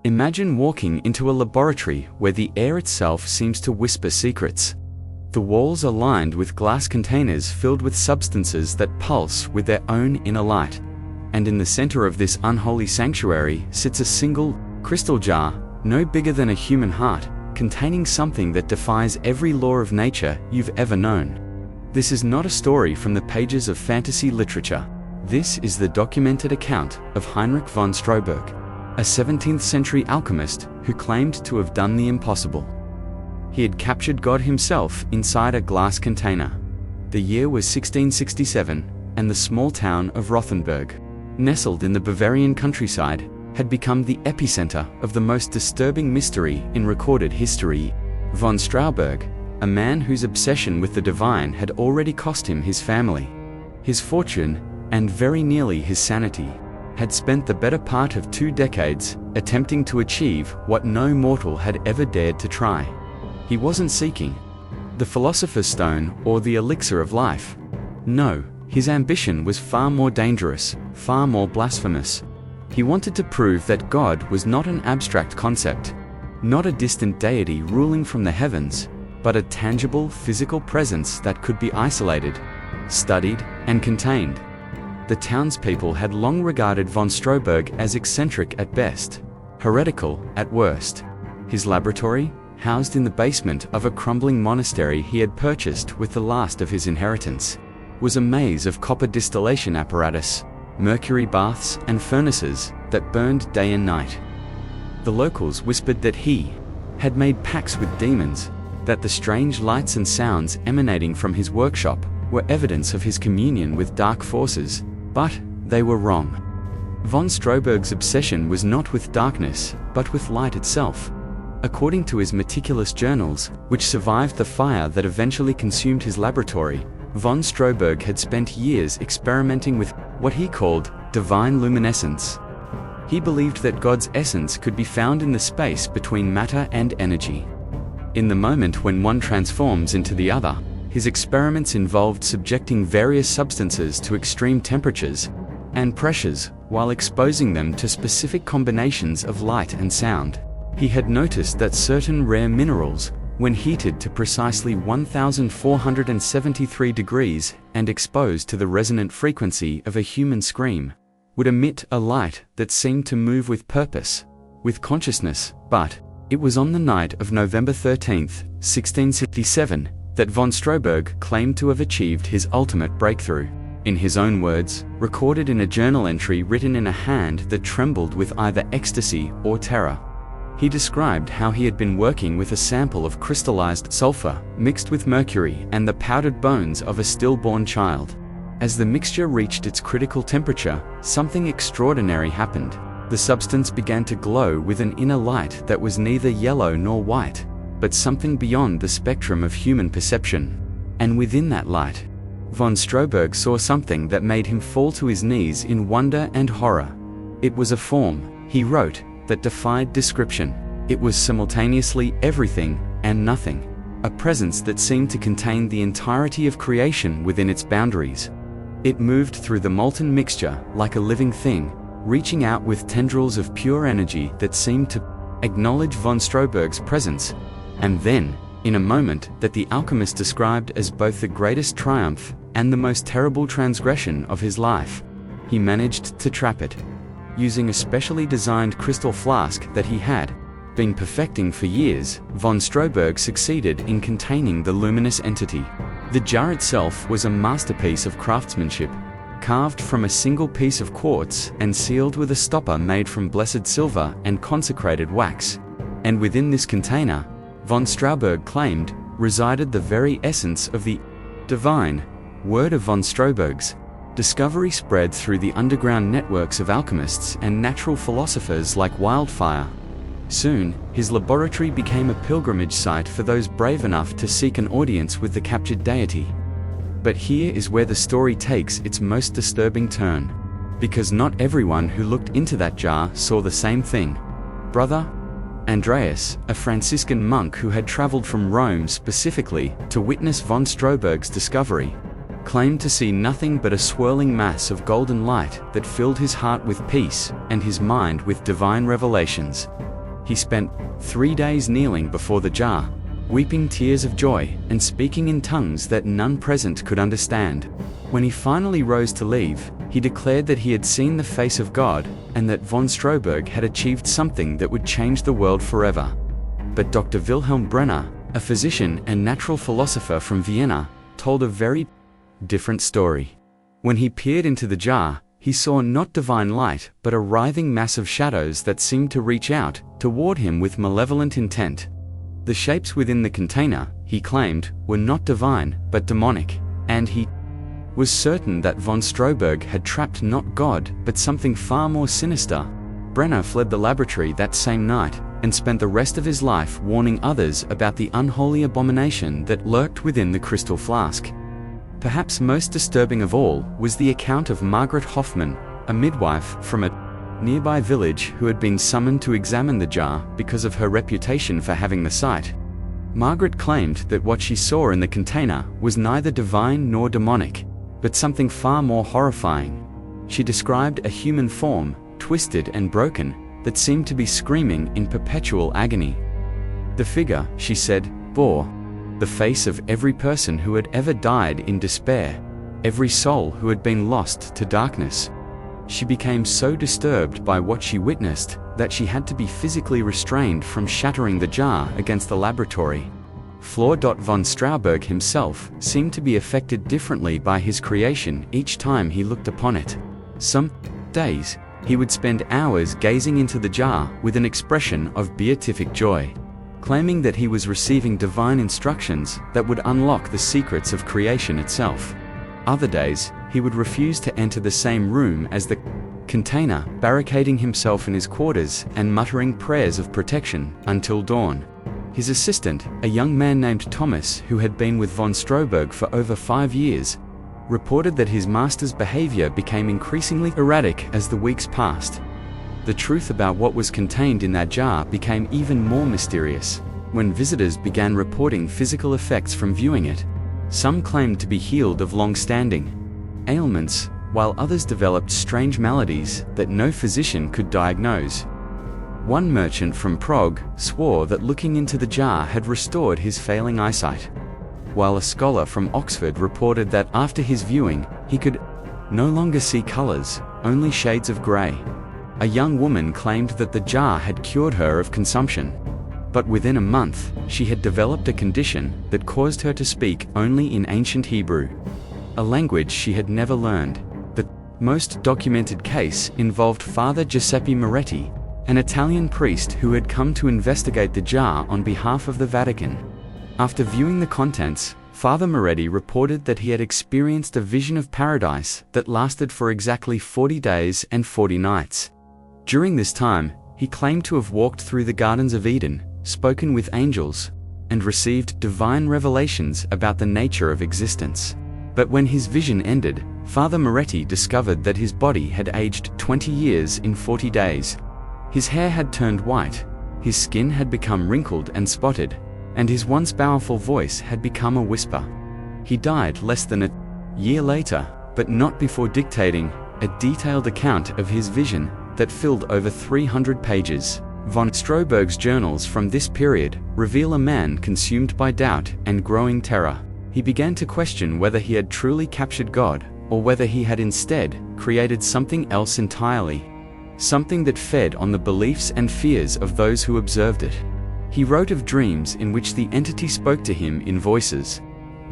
Imagine walking into a laboratory where the air itself seems to whisper secrets. The walls are lined with glass containers filled with substances that pulse with their own inner light. And in the center of this unholy sanctuary sits a single, crystal jar, no bigger than a human heart, containing something that defies every law of nature you've ever known. This is not a story from the pages of fantasy literature. This is the documented account of Heinrich von Strohberg, a 17th century alchemist who claimed to have done the impossible. He had captured God himself inside a glass container. The year was 1667, and the small town of Rothenburg, nestled in the Bavarian countryside, had become the epicenter of the most disturbing mystery in recorded history. Von Strohberg, a man whose obsession with the divine had already cost him his family, his fortune, and very nearly his sanity, had spent the better part of 2 decades attempting to achieve what no mortal had ever dared to try. He wasn't seeking the philosopher's stone or the elixir of life. No, his ambition was far more dangerous, far more blasphemous. He wanted to prove that God was not an abstract concept, not a distant deity ruling from the heavens, but a tangible physical presence that could be isolated, studied, and contained. The townspeople had long regarded von Strohberg as eccentric at best, heretical at worst. His laboratory, housed in the basement of a crumbling monastery he had purchased with the last of his inheritance, was a maze of copper distillation apparatus, mercury baths, and furnaces that burned day and night. The locals whispered that he had made pacts with demons, that the strange lights and sounds emanating from his workshop were evidence of his communion with dark forces, but they were wrong. Von Strohberg's obsession was not with darkness, but with light itself. According to his meticulous journals, which survived the fire that eventually consumed his laboratory, von Strohberg had spent years experimenting with what he called divine luminescence. He believed that God's essence could be found in the space between matter and energy. In the moment when one transforms into the other, his experiments involved subjecting various substances to extreme temperatures and pressures while exposing them to specific combinations of light and sound. He had noticed that certain rare minerals, when heated to precisely 1473 degrees and exposed to the resonant frequency of a human scream, would emit a light that seemed to move with purpose, with consciousness. But it was on the night of November 13, 1667, that von Strohberg claimed to have achieved his ultimate breakthrough. In his own words, recorded in a journal entry written in a hand that trembled with either ecstasy or terror, he described how he had been working with a sample of crystallized sulfur mixed with mercury and the powdered bones of a stillborn child. As the mixture reached its critical temperature, something extraordinary happened. The substance began to glow with an inner light that was neither yellow nor white, but something beyond the spectrum of human perception. And within that light, von Strohberg saw something that made him fall to his knees in wonder and horror. It was a form, he wrote, that defied description. It was simultaneously everything and nothing, a presence that seemed to contain the entirety of creation within its boundaries. It moved through the molten mixture like a living thing, reaching out with tendrils of pure energy that seemed to acknowledge von Strohberg's presence. And then, in a moment that the alchemist described as both the greatest triumph and the most terrible transgression of his life, he managed to trap it. Using a specially designed crystal flask that he had been perfecting for years, von Strohberg succeeded in containing the luminous entity. The jar itself was a masterpiece of craftsmanship, carved from a single piece of quartz and sealed with a stopper made from blessed silver and consecrated wax. And within this container, von Strohberg claimed, resided the very essence of the divine. Word of von Strohberg's discovery spread through the underground networks of alchemists and natural philosophers like wildfire. Soon, his laboratory became a pilgrimage site for those brave enough to seek an audience with the captured deity. But here is where the story takes its most disturbing turn, because not everyone who looked into that jar saw the same thing. Brother Andreas, a Franciscan monk who had traveled from Rome specifically to witness von Strohberg's discovery, claimed to see nothing but a swirling mass of golden light that filled his heart with peace and his mind with divine revelations. He spent 3 days kneeling before the jar, weeping tears of joy and speaking in tongues that none present could understand. When he finally rose to leave, he declared that he had seen the face of God and that von Stroberg had achieved something that would change the world forever. But Dr. Wilhelm Brenner, a physician and natural philosopher from Vienna, told a very different story. When he peered into the jar, he saw not divine light but a writhing mass of shadows that seemed to reach out toward him with malevolent intent. The shapes within the container, he claimed, were not divine but demonic, and he was certain that von Stroberg had trapped not God but something far more sinister. Brenner fled the laboratory that same night and spent the rest of his life warning others about the unholy abomination that lurked within the crystal flask. Perhaps most disturbing of all was the account of Margaret Hoffman, a midwife from a nearby village who had been summoned to examine the jar because of her reputation for having the sight. Margaret claimed that what she saw in the container was neither divine nor demonic, but something far more horrifying. She described a human form, twisted and broken, that seemed to be screaming in perpetual agony. The figure, she said, bore the face of every person who had ever died in despair, every soul who had been lost to darkness. She became so disturbed by what she witnessed that she had to be physically restrained from shattering the jar against the laboratory. Flor. Von Stroberg himself seemed to be affected differently by his creation each time he looked upon it. Some days, he would spend hours gazing into the jar with an expression of beatific joy, claiming that he was receiving divine instructions that would unlock the secrets of creation itself. Other days, he would refuse to enter the same room as the container, barricading himself in his quarters and muttering prayers of protection until dawn. His assistant, a young man named Thomas who had been with von Stroberg for over 5 years, reported that his master's behavior became increasingly erratic as the weeks passed. The truth about what was contained in that jar became even more mysterious when visitors began reporting physical effects from viewing it. Some claimed to be healed of long-standing ailments, while others developed strange maladies that no physician could diagnose. One merchant from Prague swore that looking into the jar had restored his failing eyesight, while a scholar from Oxford reported that after his viewing, he could no longer see colors, only shades of gray. A young woman claimed that the jar had cured her of consumption, but within a month, she had developed a condition that caused her to speak only in ancient Hebrew, a language she had never learned. The most documented case involved Father Giuseppe Moretti, an Italian priest who had come to investigate the jar on behalf of the Vatican. After viewing the contents, Father Moretti reported that he had experienced a vision of paradise that lasted for exactly 40 days and 40 nights. During this time, he claimed to have walked through the gardens of Eden, spoken with angels, and received divine revelations about the nature of existence. But when his vision ended, Father Moretti discovered that his body had aged 20 years in 40 days. His hair had turned white, his skin had become wrinkled and spotted, and his once powerful voice had become a whisper. He died less than a year later, but not before dictating a detailed account of his vision that filled over 300 pages. Von Stroberg's journals from this period reveal a man consumed by doubt and growing terror. He began to question whether he had truly captured God, or whether he had instead created something else entirely, something that fed on the beliefs and fears of those who observed it. He wrote of dreams in which the entity spoke to him in voices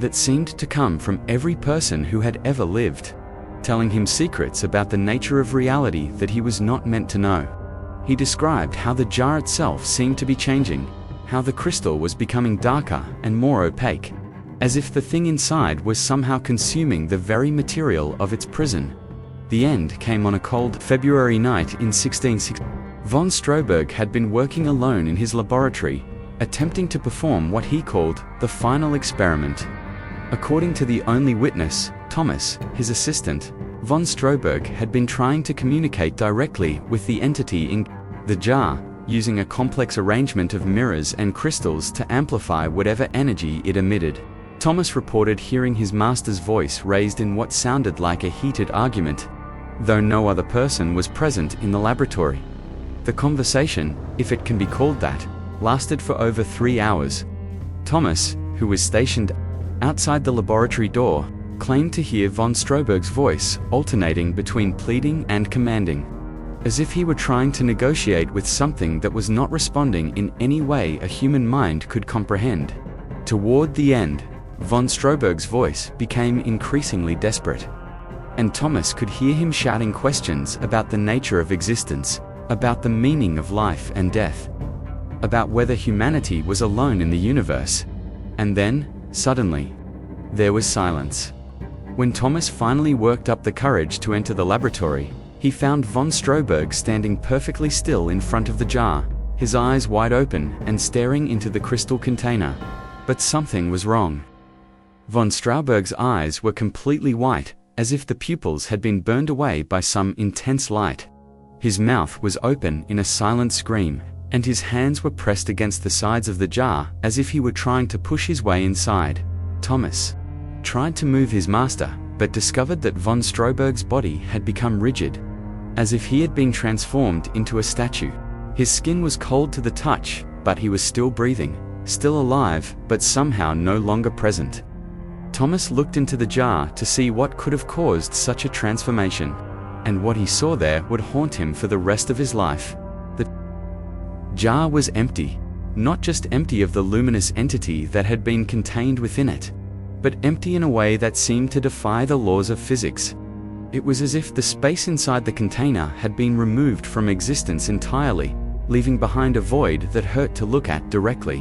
that seemed to come from every person who had ever lived, telling him secrets about the nature of reality that he was not meant to know. He described how the jar itself seemed to be changing, how the crystal was becoming darker and more opaque, as if the thing inside was somehow consuming the very material of its prison. The end came on a cold February night in 1660. Von Stroberg had been working alone in his laboratory, attempting to perform what he called the final experiment. According to the only witness, Thomas, his assistant, von Stroberg had been trying to communicate directly with the entity in the jar, using a complex arrangement of mirrors and crystals to amplify whatever energy it emitted. Thomas reported hearing his master's voice raised in what sounded like a heated argument, though no other person was present in the laboratory. The conversation, if it can be called that, lasted for over 3 hours. Thomas, who was stationed outside the laboratory door, claimed to hear von Stroberg's voice alternating between pleading and commanding, as if he were trying to negotiate with something that was not responding in any way a human mind could comprehend. Toward the end, von Stroberg's voice became increasingly desperate, and Thomas could hear him shouting questions about the nature of existence, about the meaning of life and death, about whether humanity was alone in the universe. And then, suddenly, there was silence. When Thomas finally worked up the courage to enter the laboratory, he found von Stroberg standing perfectly still in front of the jar, his eyes wide open and staring into the crystal container. But something was wrong. Von Stroberg's eyes were completely white, as if the pupils had been burned away by some intense light. His mouth was open in a silent scream, and his hands were pressed against the sides of the jar as if he were trying to push his way inside. Thomas tried to move his master, but discovered that von Stroberg's body had become rigid, as if he had been transformed into a statue. His skin was cold to the touch, but he was still breathing, still alive, but somehow no longer present. Thomas looked into the jar to see what could have caused such a transformation, and what he saw there would haunt him for the rest of his life. The jar was empty, not just empty of the luminous entity that had been contained within it, but empty in a way that seemed to defy the laws of physics. It was as if the space inside the container had been removed from existence entirely, leaving behind a void that hurt to look at directly.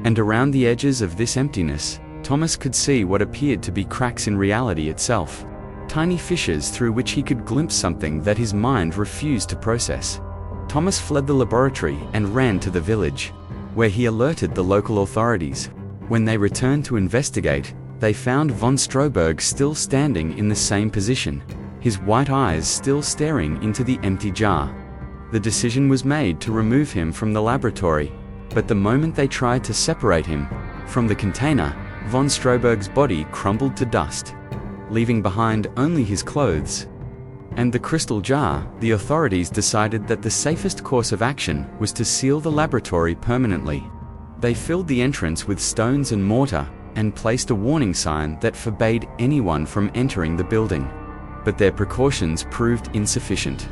And around the edges of this emptiness, Thomas could see what appeared to be cracks in reality itself, tiny fissures through which he could glimpse something that his mind refused to process. Thomas fled the laboratory and ran to the village, where he alerted the local authorities. When they returned to investigate, they found von Stroberg still standing in the same position, his white eyes still staring into the empty jar. The decision was made to remove him from the laboratory, but the moment they tried to separate him from the container, von Stroberg's body crumbled to dust, leaving behind only his clothes and the crystal jar. The authorities decided that the safest course of action was to seal the laboratory permanently. They filled the entrance with stones and mortar and placed a warning sign that forbade anyone from entering the building. But their precautions proved insufficient.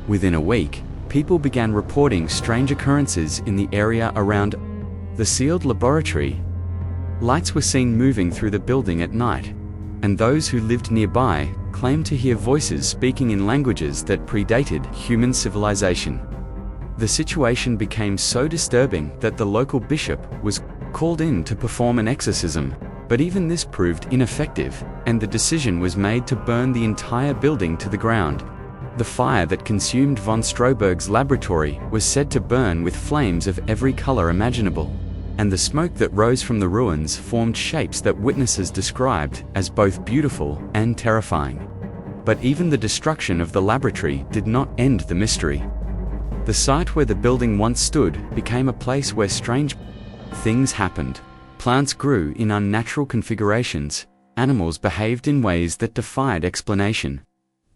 Within a week, people began reporting strange occurrences in the area around the sealed laboratory. Lights were seen moving through the building at night, and those who lived nearby claimed to hear voices speaking in languages that predated human civilization. The situation became so disturbing that the local bishop was called in to perform an exorcism, but even this proved ineffective, and the decision was made to burn the entire building to the ground. The fire that consumed von Stroberg's laboratory was said to burn with flames of every color imaginable, and the smoke that rose from the ruins formed shapes that witnesses described as both beautiful and terrifying. But even the destruction of the laboratory did not end the mystery. The site where the building once stood became a place where strange things happened. Plants grew in unnatural configurations, animals behaved in ways that defied explanation,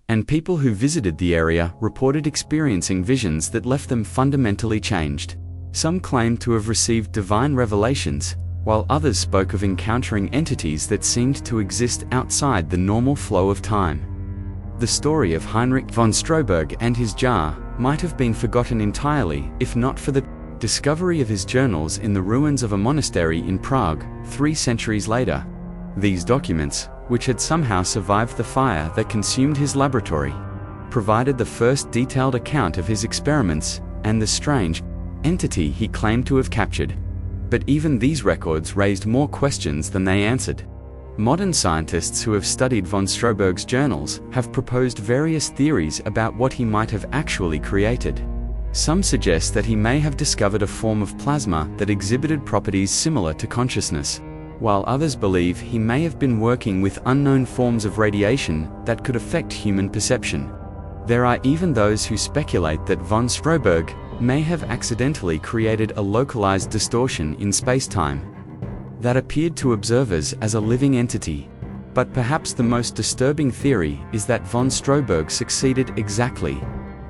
and people who visited the area reported experiencing visions that left them fundamentally changed. Some claimed to have received divine revelations, while others spoke of encountering entities that seemed to exist outside the normal flow of time. The story of Heinrich von Stroberg and his jar might have been forgotten entirely if not for the discovery of his journals in the ruins of a monastery in Prague 3 centuries later. These documents, which had somehow survived the fire that consumed his laboratory, provided the first detailed account of his experiments and the strange entity he claimed to have captured. But even these records raised more questions than they answered. Modern scientists who have studied von Stroberg's journals have proposed various theories about what he might have actually created. Some suggest that he may have discovered a form of plasma that exhibited properties similar to consciousness, while others believe he may have been working with unknown forms of radiation that could affect human perception. There are even those who speculate that von Stroberg may have accidentally created a localized distortion in space-time that appeared to observers as a living entity. But perhaps the most disturbing theory is that von Stroberg succeeded exactly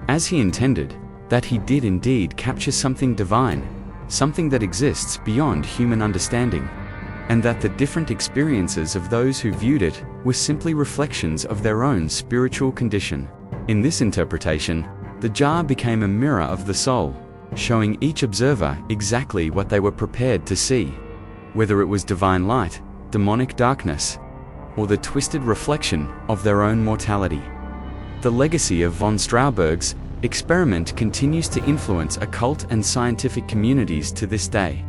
as he intended, that he did indeed capture something divine, something that exists beyond human understanding, and that the different experiences of those who viewed it were simply reflections of their own spiritual condition. In this interpretation, the jar became a mirror of the soul, showing each observer exactly what they were prepared to see, whether it was divine light, demonic darkness, or the twisted reflection of their own mortality. The legacy of von Straubberg's experiment continues to influence occult and scientific communities to this day.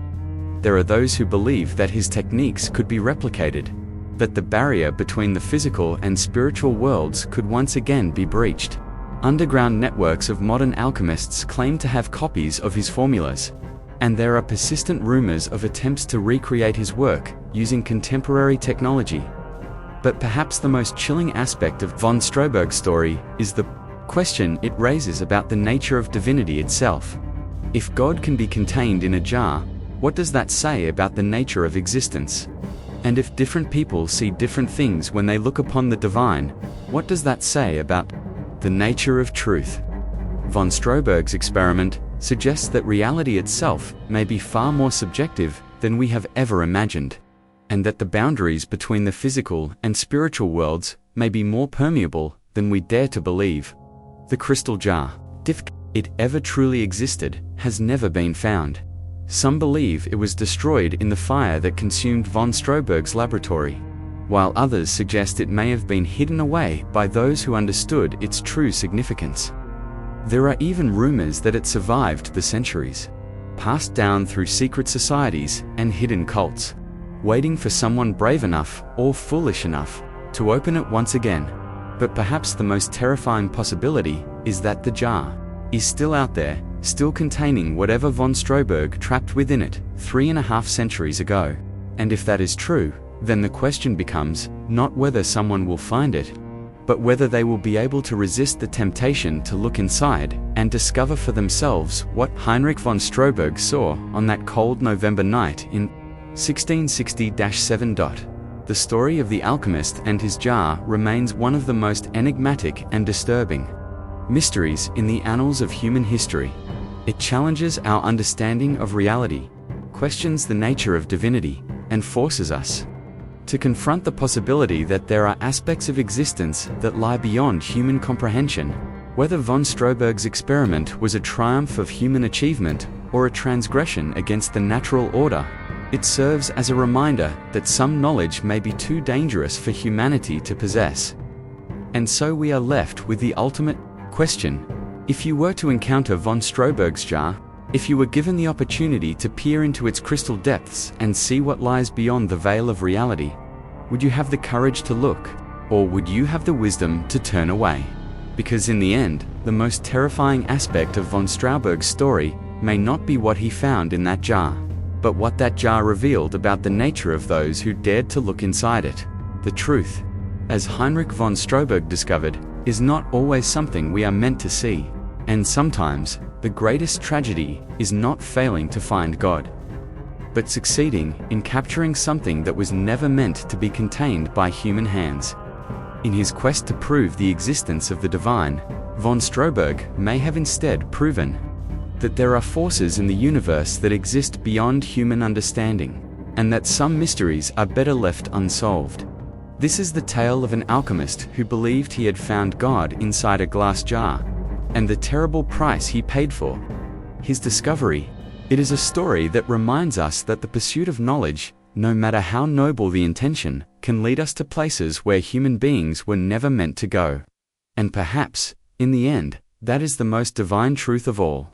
There are those who believe that his techniques could be replicated, that the barrier between the physical and spiritual worlds could once again be breached. Underground networks of modern alchemists claim to have copies of his formulas, and there are persistent rumors of attempts to recreate his work using contemporary technology. But perhaps the most chilling aspect of von Straubberg's story is the question it raises about the nature of divinity itself. If God can be contained in a jar, what does that say about the nature of existence? And if different people see different things when they look upon the divine, what does that say about the nature of truth? Von Straubberg's experiment suggests that reality itself may be far more subjective than we have ever imagined, and that the boundaries between the physical and spiritual worlds may be more permeable than we dare to believe. The crystal jar, if it ever truly existed, has never been found. Some believe it was destroyed in the fire that consumed von Straubberg's laboratory, while others suggest it may have been hidden away by those who understood its true significance. There are even rumors that it survived the centuries, passed down through secret societies and hidden cults, waiting for someone brave enough or foolish enough to open it once again. But perhaps the most terrifying possibility is that the jar is still out there, still containing whatever von Straubberg trapped within it 3.5 centuries ago. And if that is true, then the question becomes not whether someone will find it, but whether they will be able to resist the temptation to look inside and discover for themselves what Heinrich von Straubberg saw on that cold November night in 1660-7. The story of the alchemist and his jar remains one of the most enigmatic and disturbing mysteries in the annals of human history. It challenges our understanding of reality, questions the nature of divinity, and forces us to confront the possibility that there are aspects of existence that lie beyond human comprehension. Whether von Straubberg's experiment was a triumph of human achievement or a transgression against the natural order, it serves as a reminder that some knowledge may be too dangerous for humanity to possess. And so we are left with the ultimate question. If you were to encounter von Straubberg's jar, if you were given the opportunity to peer into its crystal depths and see what lies beyond the veil of reality, would you have the courage to look, or would you have the wisdom to turn away? Because in the end, the most terrifying aspect of von Straubberg's story may not be what he found in that jar, but what that jar revealed about the nature of those who dared to look inside it. The truth, as Heinrich von Straubberg discovered, is not always something we are meant to see, and sometimes the greatest tragedy is not failing to find God, but succeeding in capturing something that was never meant to be contained by human hands. In his quest to prove the existence of the divine, von Straubberg may have instead proven that there are forces in the universe that exist beyond human understanding, and that some mysteries are better left unsolved. This is the tale of an alchemist who believed he had found God inside a glass jar, and the terrible price he paid for his discovery. It is a story that reminds us that the pursuit of knowledge, no matter how noble the intention, can lead us to places where human beings were never meant to go. And perhaps, in the end, that is the most divine truth of all.